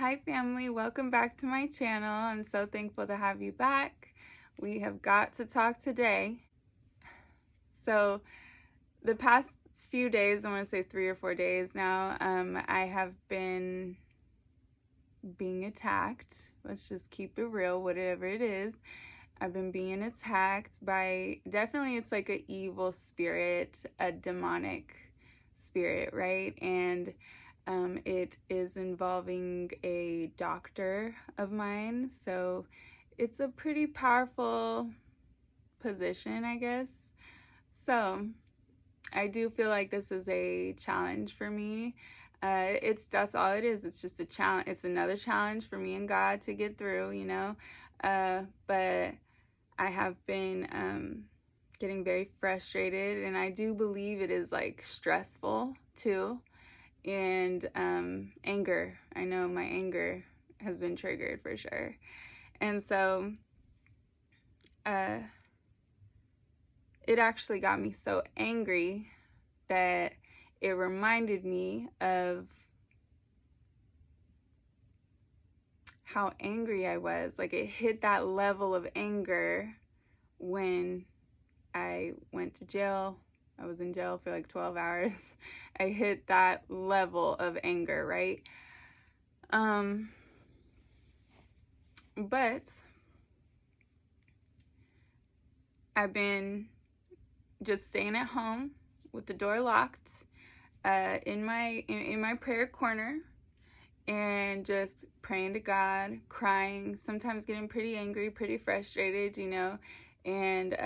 Hi family, welcome back to my channel. I'm so thankful to have you back. We have got to talk today. So the past few days, I want to say 3 or 4 days now, I have been being attacked. Let's just keep it real, whatever it is. I've been being attacked by, definitely it's like an evil spirit, a demonic spirit, right? And it is involving a doctor of mine. So it's a pretty powerful position, I guess. So I do feel like this is a challenge for me. That's all it is. It's just a challenge. It's another challenge for me and God to get through, you know. But I have been getting very frustrated, and I do believe it is like stressful too. And anger. I know my anger has been triggered for sure. And so it actually got me so angry that it reminded me of how angry I was. Like it hit that level of anger when I went to jail. I was in jail for like 12 hours. I hit that level of anger, right? But I've been just staying at home with the door locked, in my prayer corner, and just praying to God, crying, sometimes getting pretty angry, pretty frustrated, you know. And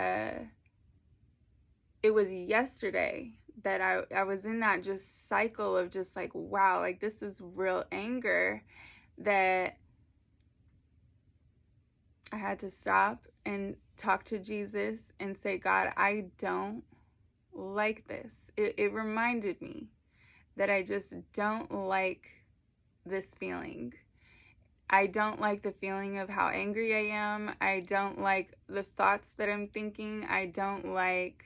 it was yesterday that I was in that just cycle of just like, wow, like this is real anger, that I had to stop and talk to Jesus and say, God, I don't like this. It reminded me that I just don't like this feeling. I don't like the feeling of how angry I am. I don't like the thoughts that I'm thinking. I don't like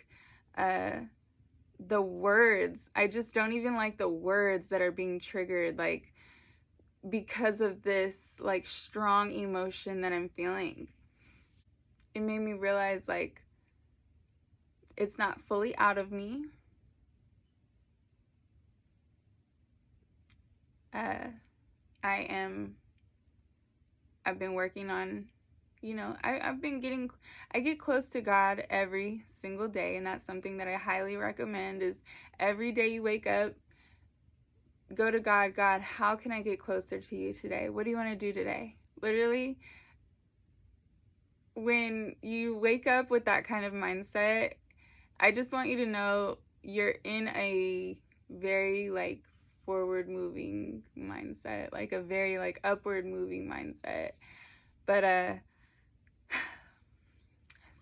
the words. I just don't even like the words that are being triggered, like, because of this like strong emotion that I'm feeling. It made me realize like it's not fully out of me. I've been working on, you know, I get close to God every single day, and that's something that I highly recommend. Is every day you wake up, go to God. God, how can I get closer to you today? What do you want to do today? Literally, when you wake up with that kind of mindset, I just want you to know you're in a very like forward moving mindset, like a very like upward moving mindset. But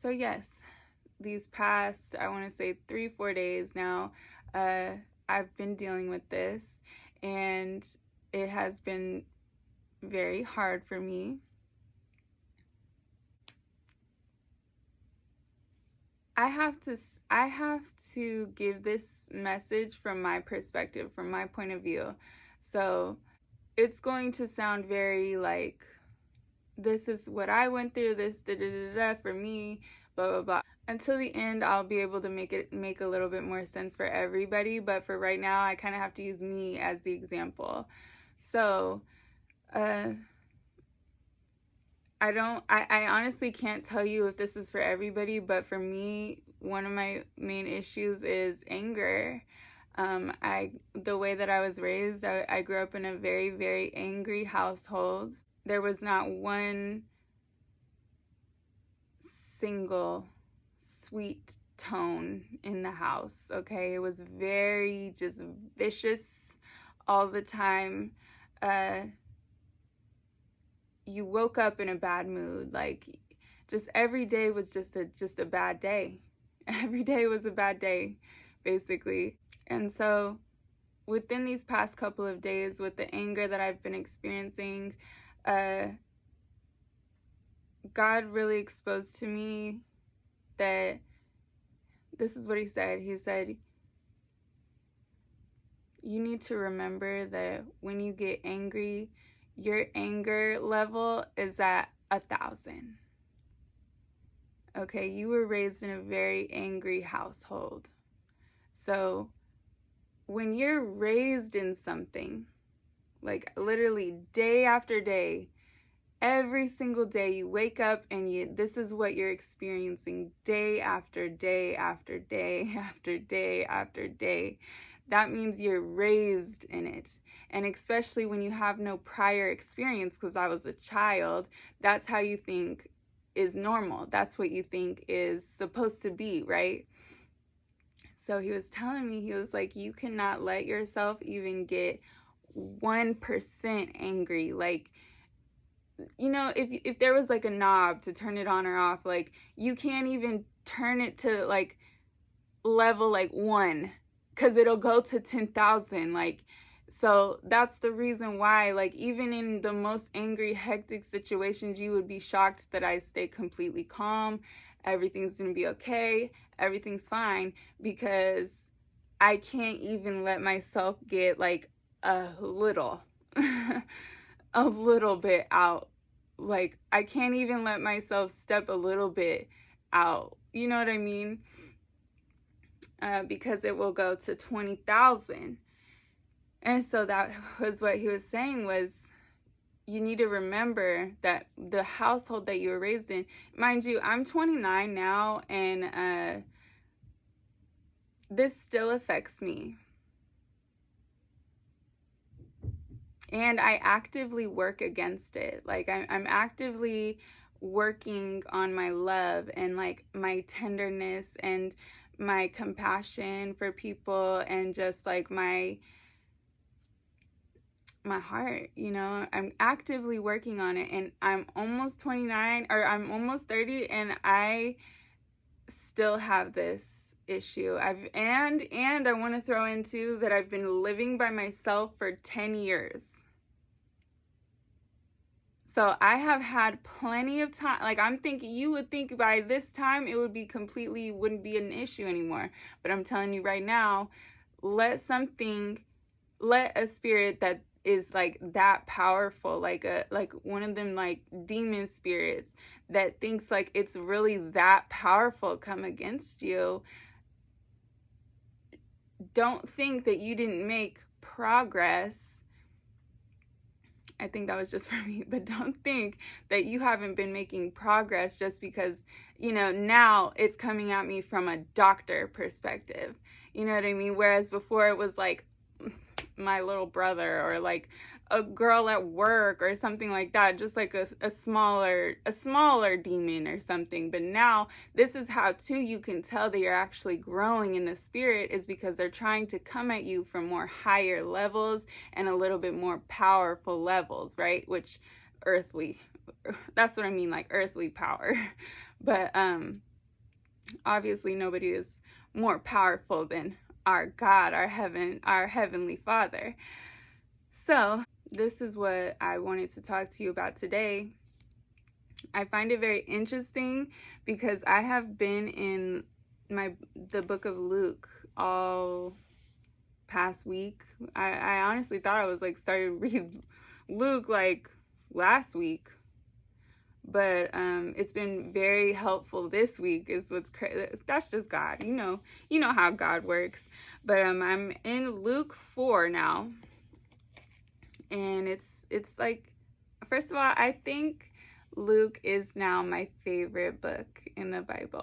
so yes, these past, I want to say 3-4 days now, I've been dealing with this, and it has been very hard for me. I have to give this message from my perspective, from my point of view. So it's going to sound very like, this is what I went through, this da da da da for me, blah blah blah. Until the end, I'll be able to make a little bit more sense for everybody, but for right now, I kind of have to use me as the example. So I honestly can't tell you if this is for everybody, but for me, one of my main issues is anger. The way that I was raised, I grew up in a very, very angry household. There was not one single sweet tone in the house, okay? It was very just vicious all the time. You woke up in a bad mood. Like, just every day was just a bad day. Every day was a bad day, basically. And so within these past couple of days, with the anger that I've been experiencing, God really exposed to me that this is what he said. He said, you need to remember that when you get angry, your anger level is at 1,000. Okay, you were raised in a very angry household. So when you're raised in something, like literally day after day, every single day you wake up and this is what you're experiencing day after day after day after day after day. That means you're raised in it. And especially when you have no prior experience, because I was a child, that's how you think is normal. That's what you think is supposed to be, right? So he was telling me, he was like, you cannot let yourself even get 1% angry. Like, you know, if there was like a knob to turn it on or off, like you can't even turn it to like level like 1, because it'll go to 10,000. Like, so that's the reason why, like, even in the most angry, hectic situations, you would be shocked that I stay completely calm. Everything's gonna be okay. Everything's fine, because I can't even let myself get like a little a little bit out. Like, I can't even let myself step a little bit out. You know what I mean? Because it will go to 20,000. And so that was what he was saying, was you need to remember that the household that you were raised in, mind you, I'm 29 now, and this still affects me. And I actively work against it. Like, I'm actively working on my love and like my tenderness and my compassion for people, and just like my heart, you know. I'm actively working on it, and I'm almost 29, or I'm almost 30, and I still have this issue. And I want to throw into that I've been living by myself for 10 years. So I have had plenty of time. Like, I'm thinking, you would think by this time it would be wouldn't be an issue anymore. But I'm telling you right now, let a spirit that is like that powerful, like one of them like demon spirits that thinks like it's really that powerful, come against you. Don't think that you didn't make progress. I think that was just for me, but don't think that you haven't been making progress just because, you know, now it's coming at me from a doctor perspective. You know what I mean? Whereas before it was like my little brother, or like a girl at work or something like that, just like a smaller demon or something. But now this is how too you can tell that you're actually growing in the spirit, is because they're trying to come at you from more higher levels and a little bit more powerful levels, right? Which earthly, that's what I mean, like earthly power. But obviously nobody is more powerful than our God, our heavenly Father. So this is what I wanted to talk to you about today. I find it very interesting because I have been in the book of Luke all past week. I honestly thought I was like started to read Luke like last week, but it's been very helpful this week. Is what's crazy. That's just God. You know how God works. But I'm in Luke 4 now, and it's like, first of all, I think Luke is now my favorite book in the Bible.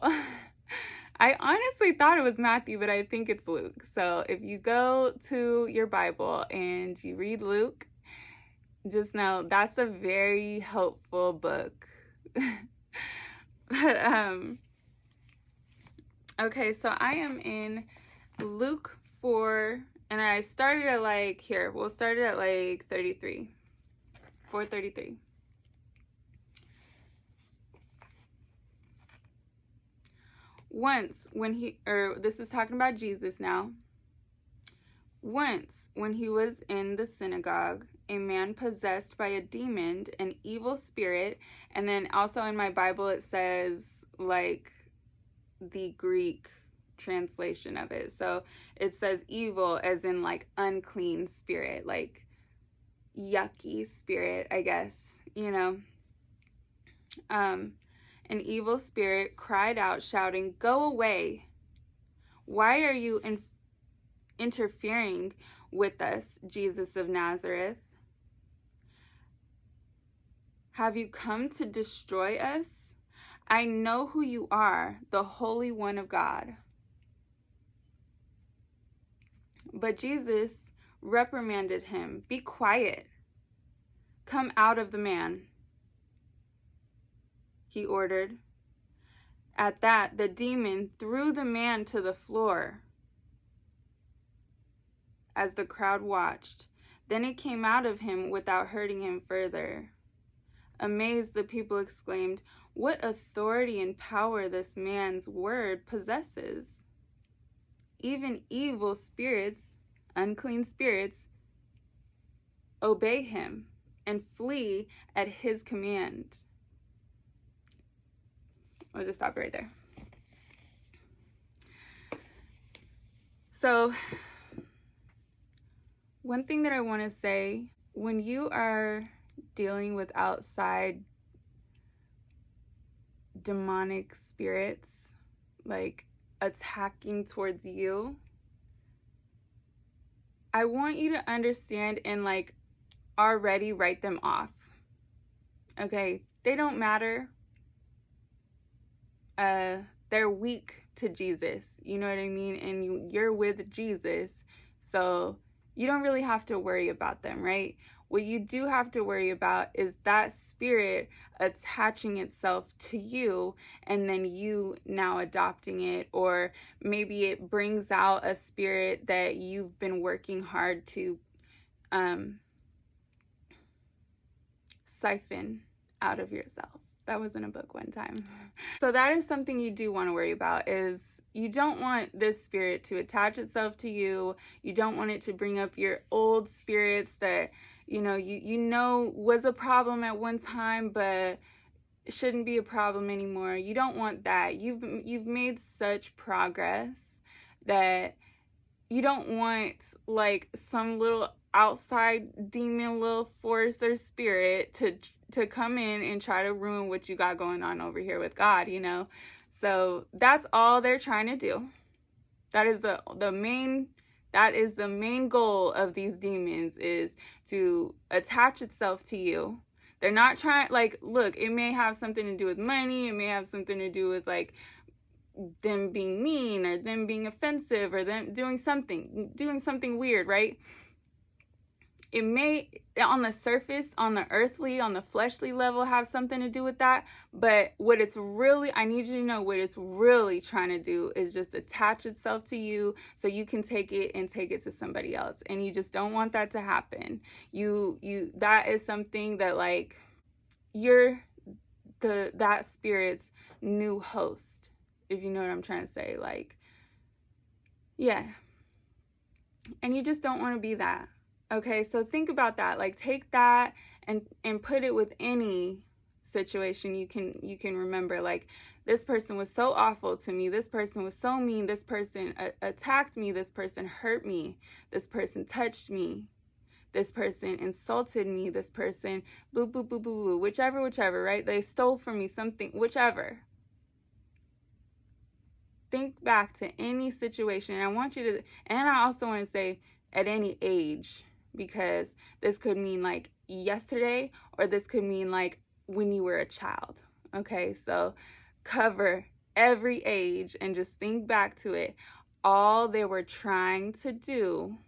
I honestly thought it was Matthew, but I think it's Luke. So if you go to your Bible and you read Luke, just know that's a very helpful book. But okay, so I am in Luke 4, and I started at like, we'll start at like 33. 4:33. Once when this is talking about Jesus now. Once when he was in the synagogue, a man possessed by a demon, an evil spirit, and then also in my Bible it says like the Greek translation of it. So it says evil as in like unclean spirit, like, yucky spirit, I guess, you know. An evil spirit cried out, shouting, "Go away! Why are you interfering with us, Jesus of Nazareth? Have you come to destroy us? I know who you are, the Holy One of God." But Jesus reprimanded him. "Be quiet. Come out of the man," he ordered. At that, the demon threw the man to the floor as the crowd watched. Then it came out of him without hurting him further. Amazed, the people exclaimed, "What authority and power this man's word possesses! Even evil spirits, unclean spirits, obey him and flee at his command." I'll just stop right there. So, one thing that I want to say, when you are dealing with outside demonic spirits, like attacking towards you, I want you to understand and like already write them off. Okay, they don't matter. They're weak to Jesus, you know what I mean? And you're with Jesus, so you don't really have to worry about them, right? What you do have to worry about is that spirit attaching itself to you and then you now adopting it, or maybe it brings out a spirit that you've been working hard to siphon out of yourself. That was in a book one time. So that is something you do want to worry about, is you don't want this spirit to attach itself to you. You don't want it to bring up your old spirits that, you know was a problem at one time, but shouldn't be a problem anymore. You don't want that. You've made such progress that you don't want like some little outside demon, little force or spirit to come in and try to ruin what you got going on over here with God, you know. So that's all they're trying to do. That is the main goal of these demons, is to attach itself to you. They're not trying, like, look, it may have something to do with money, it may have something to do with like them being mean or them being offensive or them doing something weird, right? It may, on the surface, on the earthly, on the fleshly level, have something to do with that. But what it's really, I need you to know, what it's really trying to do is just attach itself to you so you can take it and take it to somebody else. And you just don't want that to happen. That is something that, like, you're that spirit's new host, if you know what I'm trying to say. Like, yeah. And you just don't want to be that. Okay, so think about that. Like, take that and put it with any situation you can remember. Like, this person was so awful to me. This person was so mean. This person attacked me. This person hurt me. This person touched me. This person insulted me. This person boo, boo, boo, boo, boo. Whichever, right? They stole from me something, whichever. Think back to any situation. And I want you to, and I also want to say at any age, because this could mean like yesterday, or this could mean like when you were a child. Okay, so cover every age and just think back to it. All they were trying to do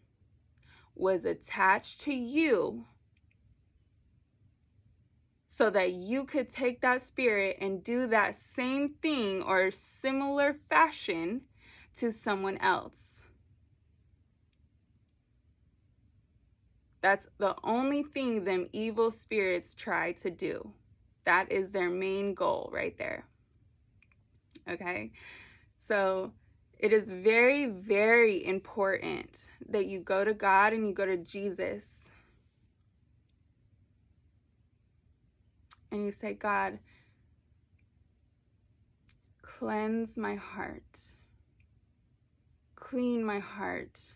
was attach to you so that you could take that spirit and do that same thing or similar fashion to someone else. That's the only thing them evil spirits try to do. That is their main goal right there. Okay? So it is very, very important that you go to God and you go to Jesus. And you say, God, cleanse my heart. Clean my heart.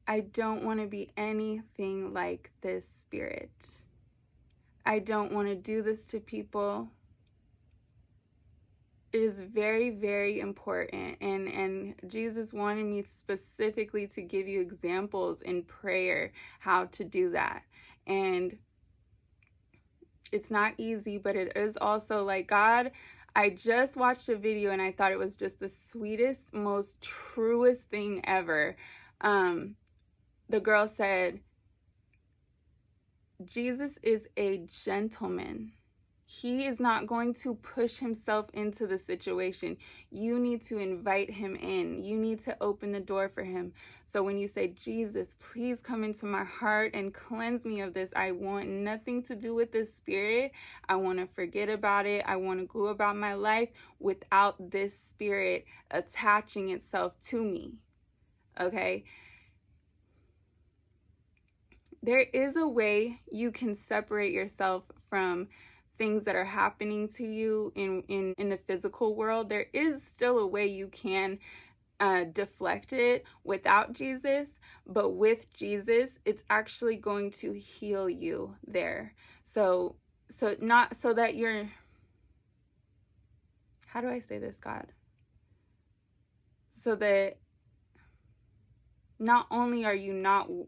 I don't want to be anything like this spirit. I don't want to do this to people. It is very, very important. And Jesus wanted me specifically to give you examples in prayer how to do that. And it's not easy, but it is also like, God, I just watched a video and I thought it was just the sweetest, most truest thing ever. The girl said, Jesus is a gentleman. He is not going to push himself into the situation. You need to invite him in. You need to open the door for him. So when you say, Jesus, please come into my heart and cleanse me of this. I want nothing to do with this spirit. I want to forget about it. I want to go about my life without this spirit attaching itself to me. Okay? There is a way you can separate yourself from things that are happening to you in the physical world. There is still a way you can deflect it without Jesus, but with Jesus, it's actually going to heal you there. So not so that you're, how do I say this, God? So that not only are you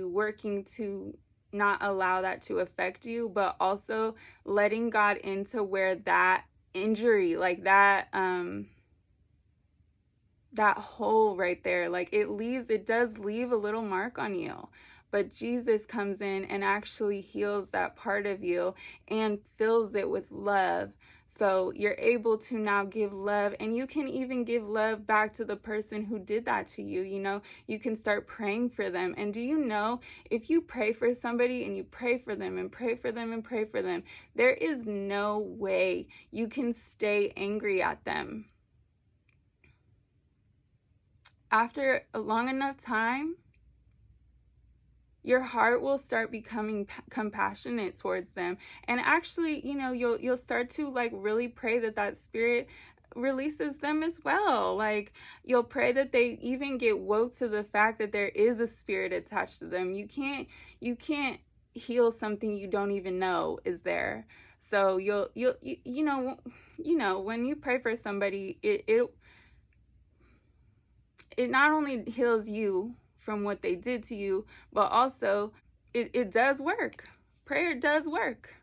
working to not allow that to affect you, but also letting God into where that injury, like that hole right there, like it does leave a little mark on you. But Jesus comes in and actually heals that part of you and fills it with love. So you're able to now give love, and you can even give love back to the person who did that to you. You know, you can start praying for them. And do you know, if you pray for somebody and you pray for them and pray for them and pray for them, there is no way you can stay angry at them. After a long enough time, your heart will start becoming compassionate towards them. And actually, you know, you'll start to like really pray that spirit releases them as well. Like, you'll pray that they even get woke to the fact that there is a spirit attached to them. You can't heal something you don't even know is there. So you know when you pray for somebody, it not only heals you from what they did to you, but also it does work. Prayer does work.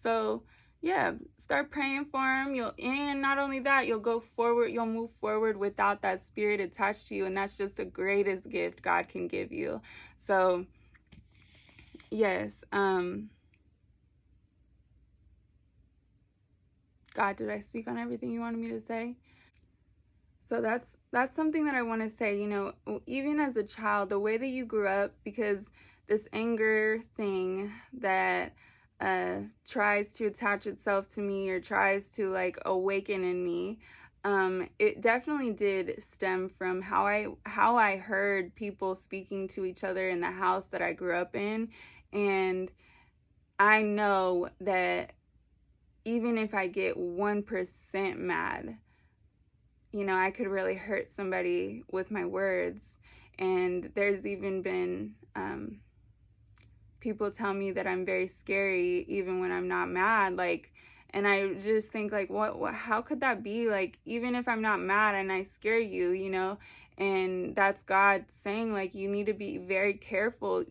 So yeah, start praying for them. And not only that, you'll move forward without that spirit attached to you. And that's just the greatest gift God can give you. So yes, God, did I speak on everything you wanted me to say? So that's something that I want to say, you know, even as a child, the way that you grew up, because this anger thing that tries to attach itself to me or tries to like awaken in me, it definitely did stem from how I heard people speaking to each other in the house that I grew up in. And I know that even if I get 1% mad, you know, I could really hurt somebody with my words. And there's even been people tell me that I'm very scary even when I'm not mad. Like, and I just think like, what how could that be? Like, even if I'm not mad and I scare you, you know, and that's God saying like, you need to be very careful.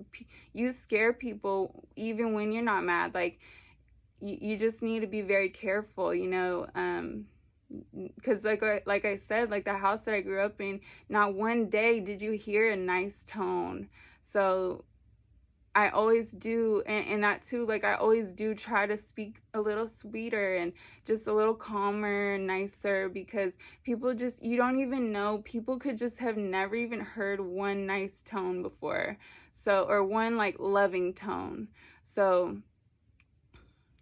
You scare people even when you're not mad. Like, you just need to be very careful, you know, because like I said, like the house that I grew up in, not one day did you hear a nice tone. So I always do, and that too, like I always do try to speak a little sweeter and just a little calmer and nicer, because people just, you don't even know, people could just have never even heard one nice tone before. So, or one like loving tone. So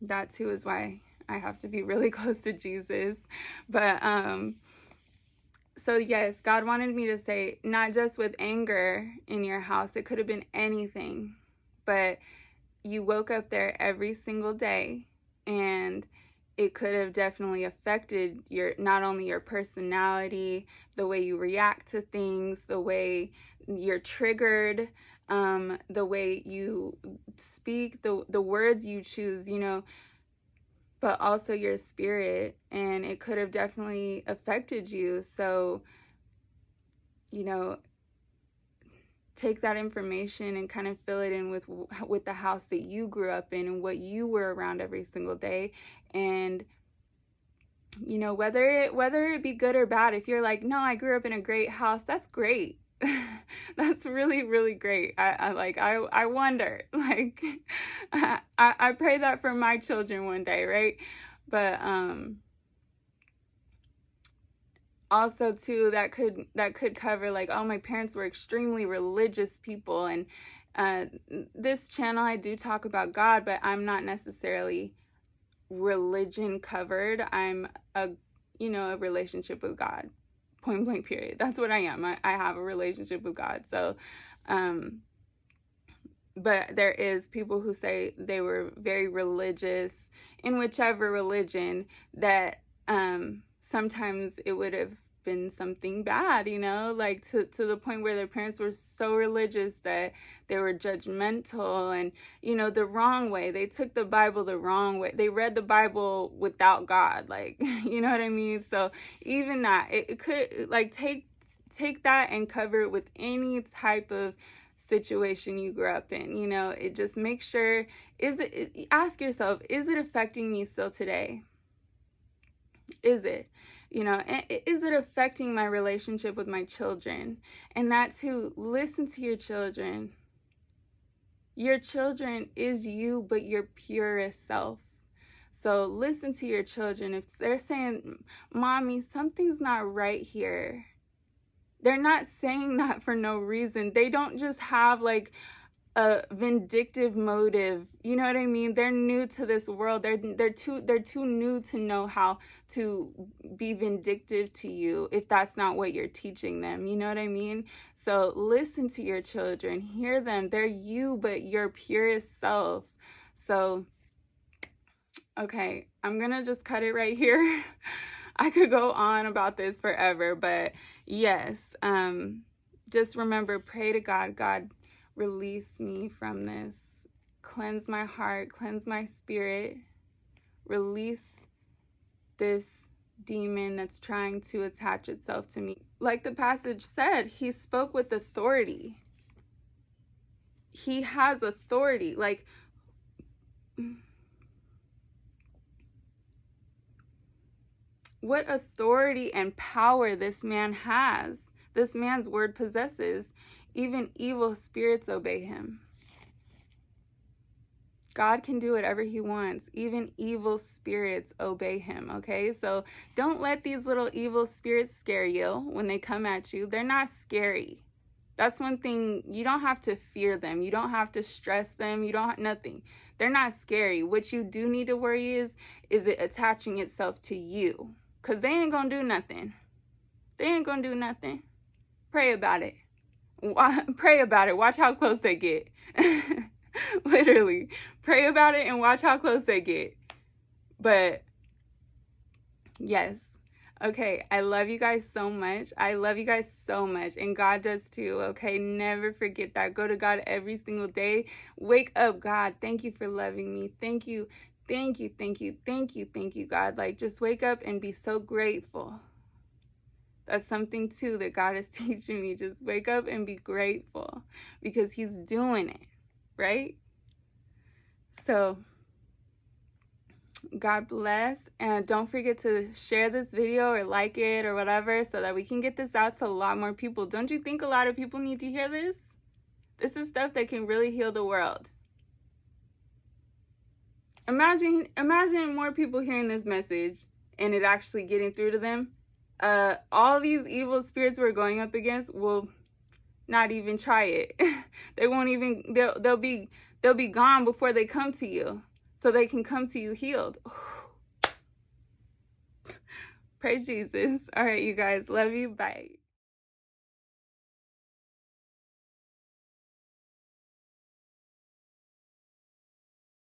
that too is why I have to be really close to Jesus. But so yes, God wanted me to say, not just with anger in your house, it could have been anything, but you woke up there every single day and it could have definitely affected not only your personality, the way you react to things, the way you're triggered, the way you speak, the words you choose, but also your spirit. And it could have definitely affected you. So, take that information and kind of fill it in with the house that you grew up in and what you were around every single day. And whether it be good or bad, if you're like, no, I grew up in a great house, that's great. That's really, really great. I wonder, like, I pray that for my children one day, right? But also too, that could cover like, oh, my parents were extremely religious people, and this channel I do talk about God, but I'm not necessarily religion covered. I'm a relationship with God, point blank period. That's what I am. I have a relationship with God. So but there is people who say they were very religious in whichever religion, that sometimes it would have been something bad, like to the point where their parents were so religious that they were judgmental and, the wrong way. They took the Bible the wrong way. They read the Bible without God, like, you know what I mean? So even that, it could, like, take that and cover it with any type of situation you grew up in. It just make sure, ask yourself, is it affecting me still today? Is it? Is it affecting my relationship with my children? And that too, listen to your children. Your children is you, but your purest self. So listen to your children. If they're saying, Mommy, something's not right here, they're not saying that for no reason. They don't just have like a vindictive motive. You know what I mean? They're new to this world. They're too new to know how to be vindictive to you if that's not what you're teaching them. You know what I mean? So listen to your children, hear them. They're you, but your purest self. So, okay, I'm gonna just cut it right here. I could go on about this forever, but yes, just remember, pray to God. God, release me from this. Cleanse my heart, cleanse my spirit. Release this demon that's trying to attach itself to me. Like the passage said, he spoke with authority. He has authority. Like, what authority and power this man has. This man's word possesses. Even evil spirits obey him. God can do whatever he wants. Even evil spirits obey him, okay? So don't let these little evil spirits scare you when they come at you. They're not scary. That's one thing. You don't have to fear them. You don't have to stress them. You don't have nothing. They're not scary. What you do need to worry is it attaching itself to you? Because they ain't going to do nothing. They ain't going to do nothing. Pray about it. Pray about it. Watch how close they get. Literally. Pray about it and watch how close they get. But, yes. Okay, I love you guys so much. I love you guys so much. And God does too, okay? Never forget that. Go to God every single day. Wake up, God. Thank you for loving me. Thank you. Thank you, thank you, thank you, thank you, God. Like, just wake up and be so grateful. That's something, too, that God is teaching me. Just wake up and be grateful because he's doing it, right? So, God bless. And don't forget to share this video or like it or whatever so that we can get this out to a lot more people. Don't you think a lot of people need to hear this? This is stuff that can really heal the world. Imagine more people hearing this message and it actually getting through to them. All these evil spirits we're going up against will not even try it. They won't even. They'll be gone before they come to you, so they can come to you healed. Praise Jesus. All right, you guys. Love you. Bye.